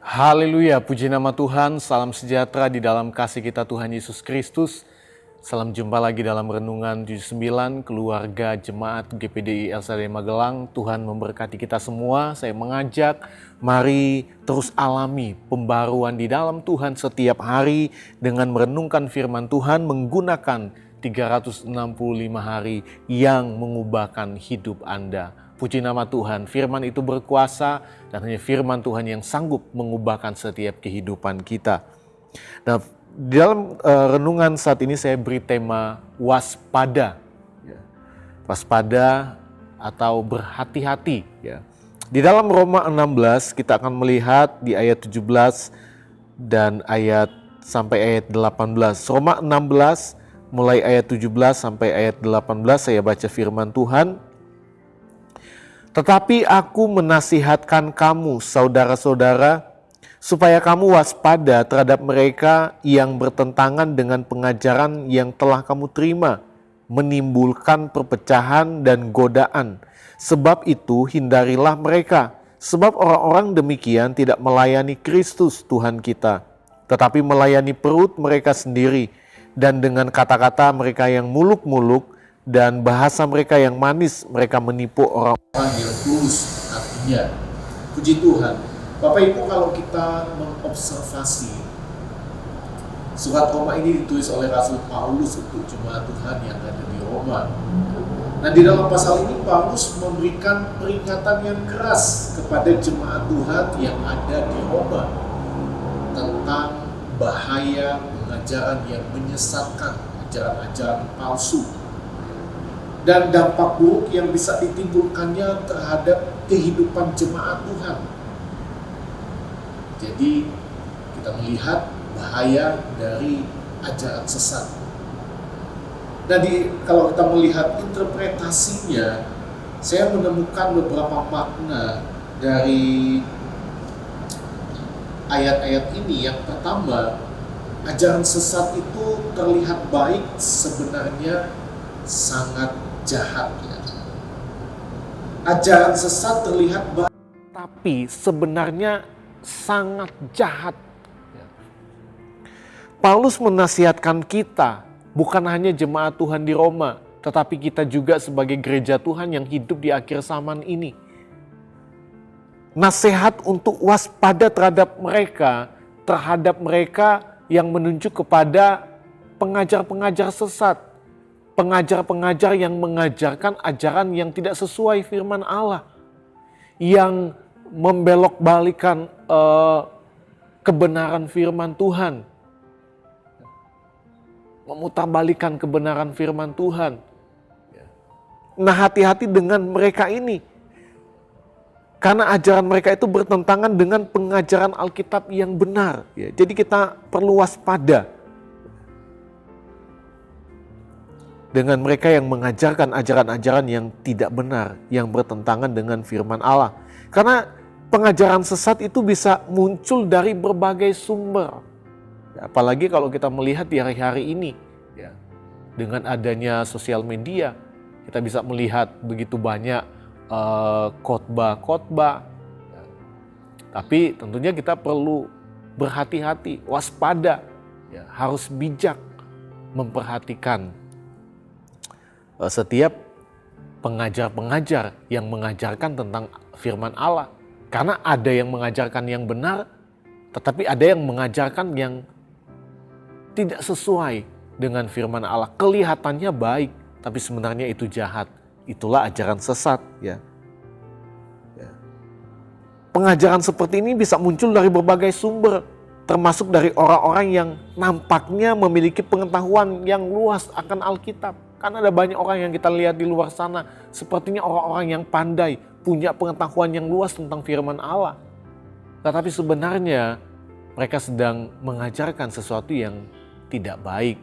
Haleluya, puji nama Tuhan, salam sejahtera di dalam kasih kita Tuhan Yesus Kristus. Salam jumpa lagi dalam Renungan 79, keluarga jemaat GPDI LSD Magelang. Tuhan memberkati kita semua. Saya mengajak, mari terus alami pembaruan di dalam Tuhan setiap hari dengan merenungkan firman Tuhan menggunakan 365 hari yang mengubahkan hidup Anda. Puji nama Tuhan, firman itu berkuasa dan hanya firman Tuhan yang sanggup mengubahkan setiap kehidupan kita. Nah, di dalam renungan saat ini saya beri tema waspada. Waspada atau berhati-hati. Di dalam Roma 16 kita akan melihat di ayat 17 dan ayat sampai ayat 18. Roma 16 mulai ayat 17 sampai ayat 18 saya baca firman Tuhan. Tetapi aku menasihatkan kamu, saudara-saudara, supaya kamu waspada terhadap mereka yang bertentangan dengan pengajaran yang telah kamu terima, menimbulkan perpecahan dan godaan. Sebab itu hindarilah mereka, sebab orang-orang demikian tidak melayani Kristus Tuhan kita, tetapi melayani perut mereka sendiri, dan dengan kata-kata mereka yang muluk-muluk, dan bahasa mereka yang manis, mereka menipu orang-orang yang tulus hatinya. Puji Tuhan. Bapak Ibu, kalau kita mengobservasi surat Roma ini ditulis oleh Rasul Paulus untuk jemaat Tuhan yang ada di Roma. Nah, di dalam pasal ini Paulus memberikan peringatan yang keras kepada jemaat Tuhan yang ada di Roma tentang bahaya pengajaran yang menyesatkan, ajaran-ajaran palsu, dan dampak buruk yang bisa ditimbulkannya terhadap kehidupan jemaat Tuhan. Jadi kita melihat bahaya dari ajaran sesat. Kalau kita melihat interpretasinya, saya menemukan beberapa makna dari ayat-ayat ini. Yang pertama, ajaran sesat itu terlihat baik, sebenarnya sangat jahat. Ajaran sesat terlihat baik, tapi sebenarnya sangat jahat. Paulus menasihatkan kita, bukan hanya jemaat Tuhan di Roma, tetapi kita juga sebagai gereja Tuhan yang hidup di akhir zaman ini. Nasihat untuk waspada terhadap mereka yang menunjuk kepada pengajar-pengajar sesat. Pengajar-pengajar yang mengajarkan ajaran yang tidak sesuai firman Allah, yang membelok-balikan kebenaran firman Tuhan, memutarbalikan kebenaran firman Tuhan. Nah, hati-hati dengan mereka ini, karena ajaran mereka itu bertentangan dengan pengajaran Alkitab yang benar. Jadi kita perlu waspada dengan mereka yang mengajarkan ajaran-ajaran yang tidak benar, yang bertentangan dengan firman Allah. Karena pengajaran sesat itu bisa muncul dari berbagai sumber. Apalagi kalau kita melihat di hari-hari ini, dengan adanya sosial media, kita bisa melihat begitu banyak khotbah-khotbah. Tapi tentunya kita perlu berhati-hati, waspada, harus bijak memperhatikan setiap pengajar-pengajar yang mengajarkan tentang firman Allah. Karena ada yang mengajarkan yang benar, tetapi ada yang mengajarkan yang tidak sesuai dengan firman Allah. Kelihatannya baik, tapi sebenarnya itu jahat. Itulah ajaran sesat. Pengajaran seperti ini bisa muncul dari berbagai sumber, termasuk dari orang-orang yang nampaknya memiliki pengetahuan yang luas akan Alkitab. Karena ada banyak orang yang kita lihat di luar sana, sepertinya orang-orang yang pandai, punya pengetahuan yang luas tentang firman Allah. Tetapi sebenarnya mereka sedang mengajarkan sesuatu yang tidak baik.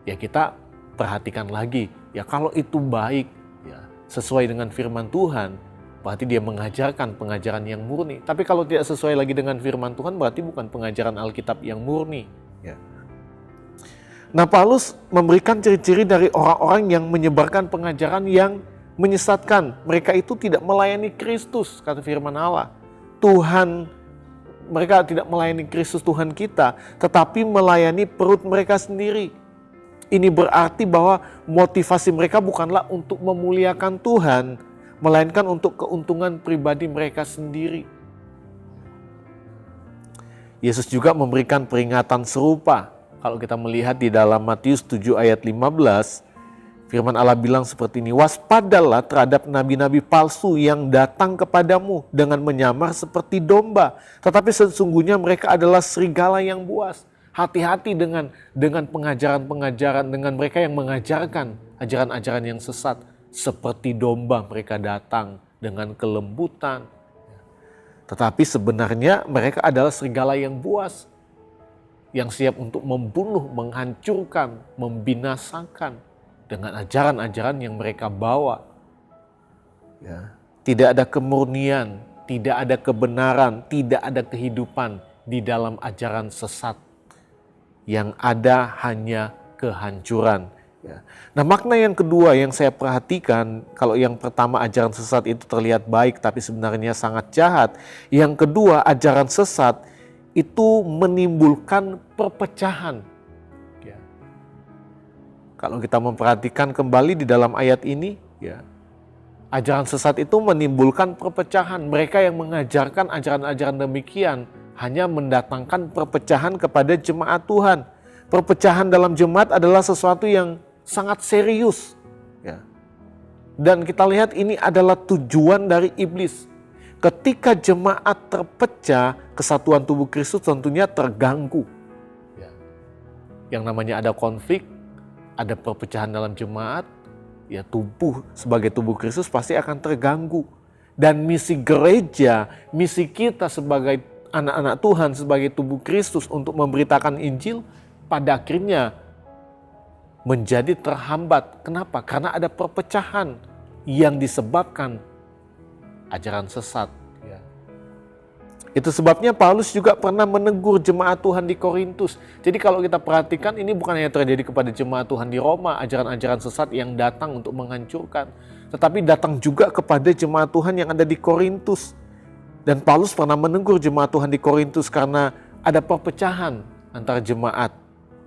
Ya kita perhatikan lagi, kalau itu baik, sesuai dengan firman Tuhan, berarti dia mengajarkan pengajaran yang murni. Tapi kalau tidak sesuai lagi dengan firman Tuhan, berarti bukan pengajaran Alkitab yang murni. Nah, Paulus memberikan ciri-ciri dari orang-orang yang menyebarkan pengajaran yang menyesatkan. Mereka itu tidak melayani Kristus, kata firman Allah. Tuhan mereka tidak melayani Kristus Tuhan kita, tetapi melayani perut mereka sendiri. Ini berarti bahwa motivasi mereka bukanlah untuk memuliakan Tuhan, melainkan untuk keuntungan pribadi mereka sendiri. Yesus juga memberikan peringatan serupa. Kalau kita melihat di dalam Matius 7 ayat 15, firman Allah bilang seperti ini, "Waspadalah terhadap nabi-nabi palsu yang datang kepadamu dengan menyamar seperti domba, tetapi sesungguhnya mereka adalah serigala yang buas." Hati-hati dengan pengajaran-pengajaran, dengan mereka yang mengajarkan ajaran-ajaran yang sesat. Seperti domba mereka datang dengan kelembutan. Tetapi sebenarnya mereka adalah serigala yang buas, yang siap untuk membunuh, menghancurkan, membinasakan dengan ajaran-ajaran yang mereka bawa. Ya. Tidak ada kemurnian, tidak ada kebenaran, tidak ada kehidupan di dalam ajaran sesat. Yang ada hanya kehancuran. Ya. Nah, makna yang kedua yang saya perhatikan, kalau yang pertama ajaran sesat itu terlihat baik tapi sebenarnya sangat jahat. Yang kedua, ajaran sesat itu menimbulkan perpecahan. Ya. Kalau kita memperhatikan kembali di dalam ayat ini, ya, ajaran sesat itu menimbulkan perpecahan. Mereka yang mengajarkan ajaran-ajaran demikian hanya mendatangkan perpecahan kepada jemaat Tuhan. Perpecahan dalam jemaat adalah sesuatu yang sangat serius. Ya. Dan kita lihat ini adalah tujuan dari iblis. Ketika jemaat terpecah, kesatuan tubuh Kristus tentunya terganggu. Ya. Yang namanya ada konflik, ada perpecahan dalam jemaat, ya tubuh sebagai tubuh Kristus pasti akan terganggu. Dan misi gereja, misi kita sebagai anak-anak Tuhan, sebagai tubuh Kristus untuk memberitakan Injil, pada akhirnya menjadi terhambat. Kenapa? Karena ada perpecahan yang disebabkan ajaran sesat. Ya. Itu sebabnya Paulus juga pernah menegur jemaat Tuhan di Korintus. Jadi kalau kita perhatikan, ini bukan hanya terjadi kepada jemaat Tuhan di Roma, ajaran-ajaran sesat yang datang untuk menghancurkan, tetapi datang juga kepada jemaat Tuhan yang ada di Korintus. Dan Paulus pernah menegur jemaat Tuhan di Korintus karena ada perpecahan antara jemaat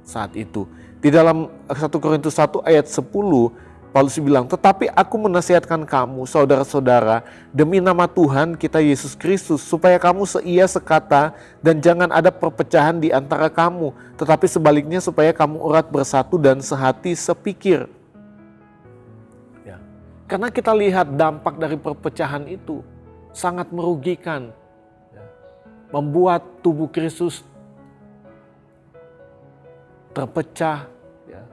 saat itu. Di dalam 1 Korintus 1 ayat 10, Paulus bilang, "Tetapi aku menasihatkan kamu, saudara-saudara, demi nama Tuhan kita Yesus Kristus, supaya kamu seia sekata dan jangan ada perpecahan di antara kamu, tetapi sebaliknya supaya kamu erat bersatu dan sehati sepikir." Ya. Karena kita lihat dampak dari perpecahan itu sangat merugikan, membuat tubuh Kristus terpecah. Ya.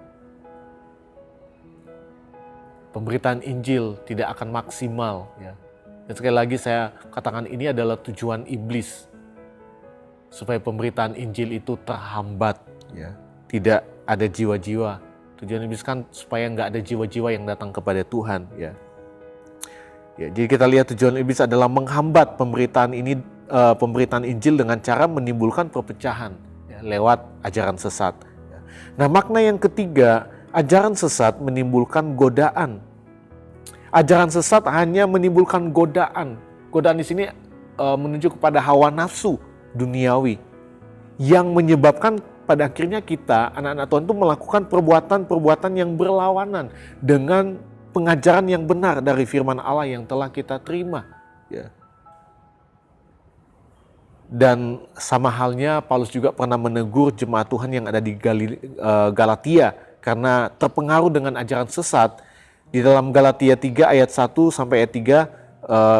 Pemberitaan Injil tidak akan maksimal. Ya. Dan sekali lagi saya katakan ini adalah tujuan iblis, supaya pemberitaan Injil itu terhambat. Ya. Tidak ada jiwa-jiwa. Tujuan iblis kan supaya nggak ada jiwa-jiwa yang datang kepada Tuhan. Ya. Ya, jadi kita lihat tujuan iblis adalah menghambat pemberitaan Injil dengan cara menimbulkan perpecahan, ya, lewat ajaran sesat. Ya. Nah, makna yang ketiga, ajaran sesat menimbulkan godaan. Ajaran sesat hanya menimbulkan godaan. Godaan di sini menunjuk kepada hawa nafsu duniawi yang menyebabkan pada akhirnya kita, anak-anak Tuhan, itu melakukan perbuatan-perbuatan yang berlawanan dengan pengajaran yang benar dari firman Allah yang telah kita terima. Ya. Dan sama halnya Paulus juga pernah menegur jemaat Tuhan yang ada di Galatia karena terpengaruh dengan ajaran sesat. Di dalam Galatia 3 ayat 1 sampai ayat 3,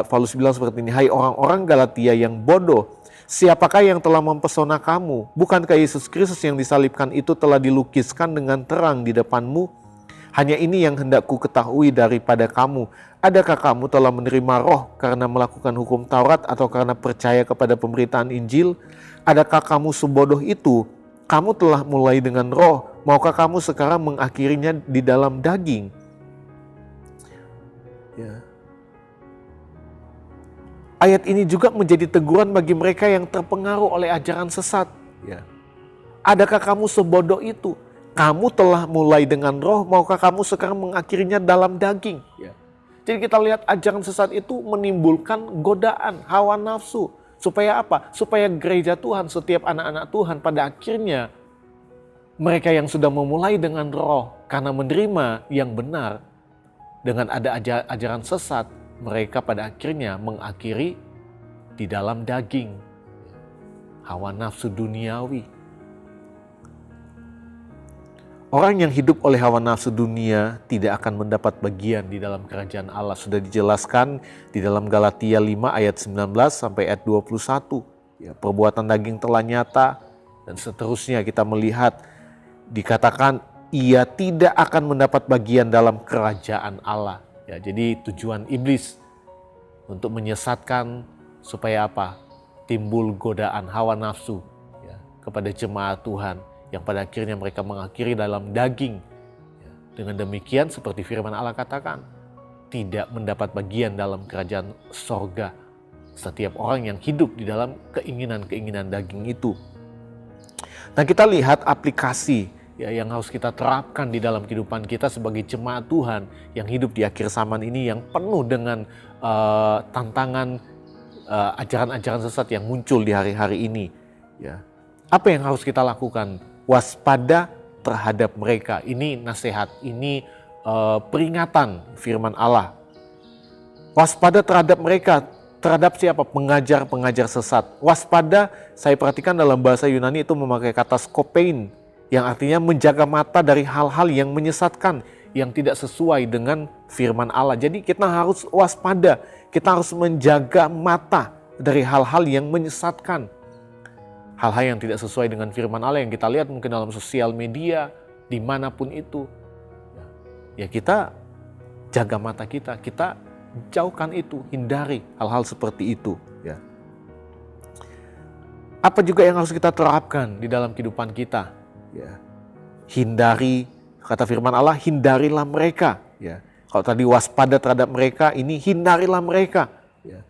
Paulus bilang seperti ini, "Hai orang-orang Galatia yang bodoh, siapakah yang telah mempesona kamu? Bukankah Yesus Kristus yang disalibkan itu telah dilukiskan dengan terang di depanmu? Hanya ini yang hendak ku ketahui daripada kamu. Adakah kamu telah menerima roh karena melakukan hukum Taurat atau karena percaya kepada pemberitaan Injil? Adakah kamu sebodoh itu? Kamu telah mulai dengan roh, maukah kamu sekarang mengakhirinya di dalam daging?" Ya. Ayat ini juga menjadi teguran bagi mereka yang terpengaruh oleh ajaran sesat. Ya. Adakah kamu sebodoh itu? Kamu telah mulai dengan roh, maukah kamu sekarang mengakhirinya dalam daging? Ya. Jadi kita lihat ajaran sesat itu menimbulkan godaan, hawa nafsu. Supaya apa? Supaya gereja Tuhan, setiap anak-anak Tuhan pada akhirnya mereka yang sudah memulai dengan roh karena menerima yang benar, dengan ada ajaran sesat, mereka pada akhirnya mengakhiri di dalam daging, hawa nafsu duniawi. Orang yang hidup oleh hawa nafsu dunia tidak akan mendapat bagian di dalam kerajaan Allah. Sudah dijelaskan di dalam Galatia 5 ayat 19 sampai ayat 21. Ya, perbuatan daging telah nyata dan seterusnya kita melihat dikatakan ia tidak akan mendapat bagian dalam kerajaan Allah. Ya, jadi tujuan iblis untuk menyesatkan supaya apa? Timbul godaan hawa nafsu ya, kepada jemaat Tuhan, yang pada akhirnya mereka mengakhiri dalam daging. Dengan demikian seperti firman Allah katakan, tidak mendapat bagian dalam kerajaan sorga setiap orang yang hidup di dalam keinginan-keinginan daging itu. Nah, kita lihat aplikasi ya yang harus kita terapkan di dalam kehidupan kita sebagai jemaat Tuhan yang hidup di akhir zaman ini, yang penuh dengan tantangan ajaran-ajaran sesat yang muncul di hari-hari ini. Ya. Apa yang harus kita lakukan? Waspada terhadap mereka. Ini nasihat, ini peringatan firman Allah. Waspada terhadap mereka. Terhadap siapa? Pengajar-pengajar sesat. Waspada, saya perhatikan dalam bahasa Yunani itu memakai kata skopein, yang artinya menjaga mata dari hal-hal yang menyesatkan, yang tidak sesuai dengan firman Allah. Jadi kita harus waspada, kita harus menjaga mata dari hal-hal yang menyesatkan. Hal-hal yang tidak sesuai dengan firman Allah yang kita lihat mungkin dalam sosial media, dimanapun itu. Ya kita jaga mata kita jauhkan itu, hindari hal-hal seperti itu. Ya. Apa juga yang harus kita terapkan di dalam kehidupan kita? Ya. Hindari, kata firman Allah, hindarilah mereka. Ya. Kalau tadi waspada terhadap mereka, ini hindarilah mereka. Ya.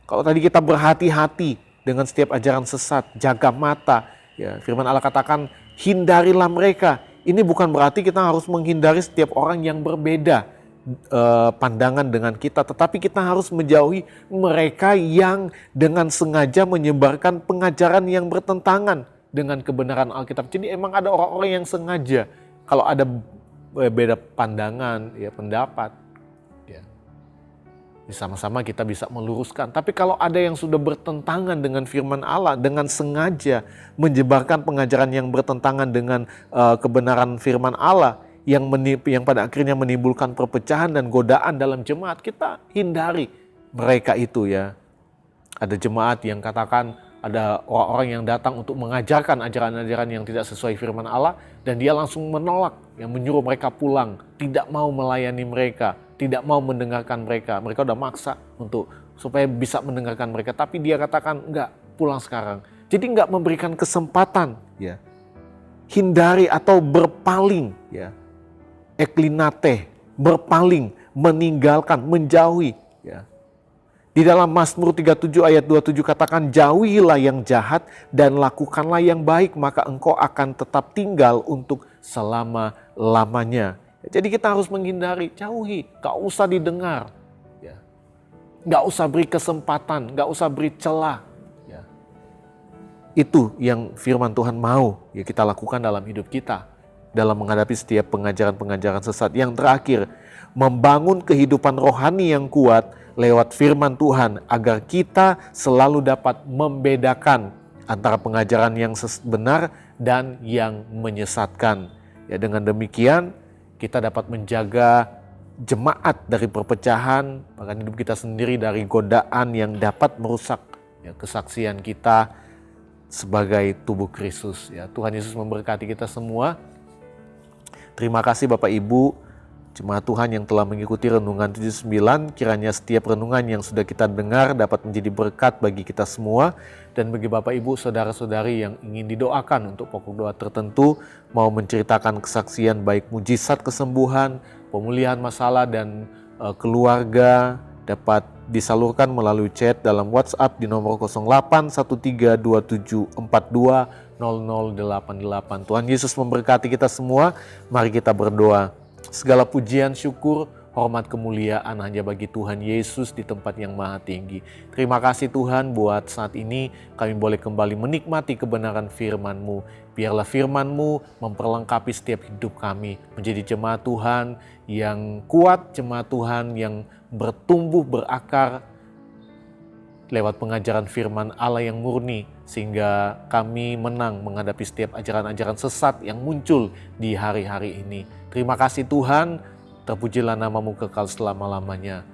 Kalau tadi kita berhati-hati dengan setiap ajaran sesat, jaga mata. Ya, firman Allah katakan, hindarilah mereka. Ini bukan berarti kita harus menghindari setiap orang yang berbeda pandangan dengan kita, tetapi kita harus menjauhi mereka yang dengan sengaja menyebarkan pengajaran yang bertentangan dengan kebenaran Alkitab. Jadi emang ada orang-orang yang sengaja, kalau ada beda pandangan, ya pendapat, sama-sama kita bisa meluruskan. Tapi kalau ada yang sudah bertentangan dengan firman Allah, dengan sengaja menyebarkan pengajaran yang bertentangan dengan kebenaran firman Allah, yang pada akhirnya menimbulkan perpecahan dan godaan dalam jemaat, kita hindari mereka itu ya. Ada jemaat yang katakan ada orang-orang yang datang untuk mengajarkan ajaran-ajaran yang tidak sesuai firman Allah, dan dia langsung menolak, yang menyuruh mereka pulang, tidak mau melayani mereka, tidak mau mendengarkan mereka. Mereka udah maksa untuk supaya bisa mendengarkan mereka, tapi dia katakan enggak, pulang sekarang. Jadi enggak memberikan kesempatan ya. Hindari atau berpaling ya. Eklinate, berpaling, meninggalkan, menjauhi ya. Di dalam Mazmur 37 ayat 27 katakan, jauhilah yang jahat dan lakukanlah yang baik, maka engkau akan tetap tinggal untuk selama-lamanya. Jadi kita harus menghindari, jauhi, gak usah didengar. Ya. Gak usah beri kesempatan, gak usah beri celah. Ya. Itu yang firman Tuhan mau ya kita lakukan dalam hidup kita, dalam menghadapi setiap pengajaran-pengajaran sesat. Yang terakhir, membangun kehidupan rohani yang kuat lewat firman Tuhan, agar kita selalu dapat membedakan antara pengajaran yang benar dan yang menyesatkan. Ya, dengan demikian kita dapat menjaga jemaat dari perpecahan, bahkan hidup kita sendiri dari godaan yang dapat merusak ya, kesaksian kita sebagai tubuh Kristus. Ya, Tuhan Yesus memberkati kita semua. Terima kasih Bapak Ibu, jemaat Tuhan yang telah mengikuti Renungan 79, kiranya setiap renungan yang sudah kita dengar dapat menjadi berkat bagi kita semua. Dan bagi Bapak Ibu, saudara-saudari yang ingin didoakan untuk pokok doa tertentu, mau menceritakan kesaksian baik mujizat kesembuhan, pemulihan masalah dan keluarga, dapat disalurkan melalui chat dalam WhatsApp di nomor 081327420088. Tuhan Yesus memberkati kita semua, mari kita berdoa. Segala pujian, syukur, hormat kemuliaan hanya bagi Tuhan Yesus di tempat yang maha tinggi. Terima kasih Tuhan buat saat ini kami boleh kembali menikmati kebenaran firman-Mu. Biarlah firman-Mu memperlengkapi setiap hidup kami, menjadi jemaat Tuhan yang kuat, jemaat Tuhan yang bertumbuh berakar lewat pengajaran firman Allah yang murni, sehingga kami menang menghadapi setiap ajaran-ajaran sesat yang muncul di hari-hari ini. Terima kasih Tuhan, terpujilah nama-Mu kekal selama-lamanya.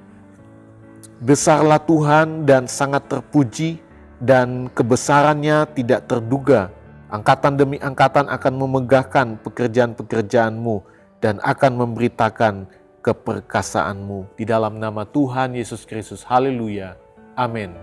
Besarlah Tuhan dan sangat terpuji, dan kebesarannya tidak terduga. Angkatan demi angkatan akan memegahkan pekerjaan-pekerjaan-Mu dan akan memberitakan keperkasaan-Mu. Di dalam nama Tuhan Yesus Kristus, haleluya, amin.